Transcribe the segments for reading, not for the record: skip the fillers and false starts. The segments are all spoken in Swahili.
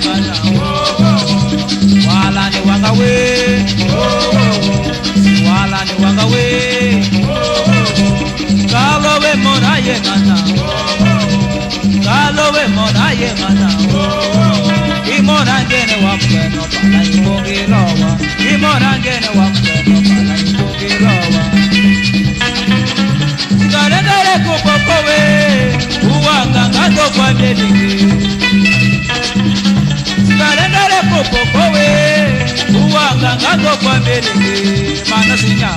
mana wala ni wanga we wala ni wanga we kalo we mona ye mana kalo we mona ye mana imona ngene wapeno pala ibogilowa imona ngene wapeno pala ibogilowa ngalendele kupokowe uwanga ngato kwa melingi ngalendele kupokowe uwanga ngato kwa melingi manasinya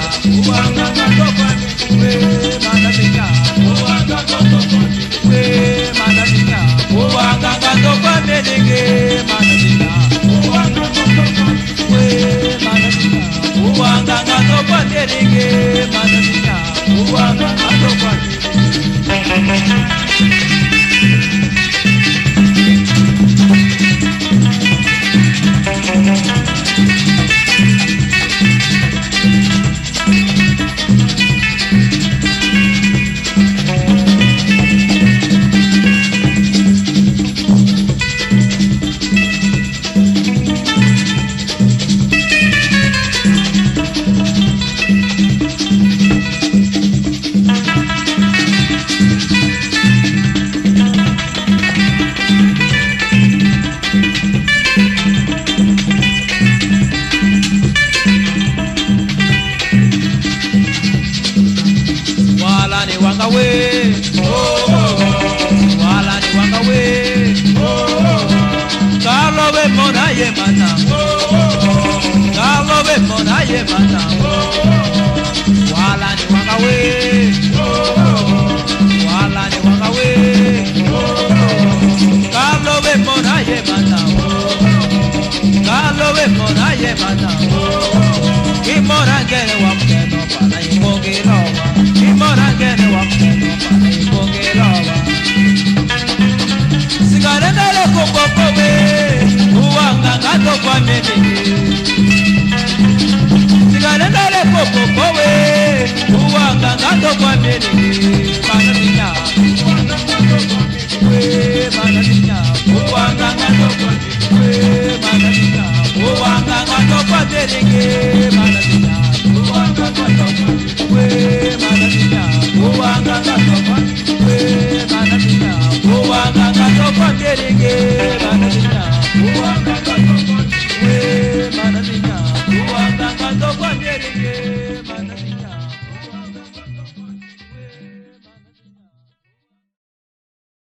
uwanga ngato kwa melingi manasinya uwanga ngato kwa melingi manasinya uwanga ngato kwa melingi manasinya uwanga ngato kwa melingi manasinya uwanga ngato kwa melingi manasinya uwanga ngato kwa melingi Uwanga ngato kwa melingi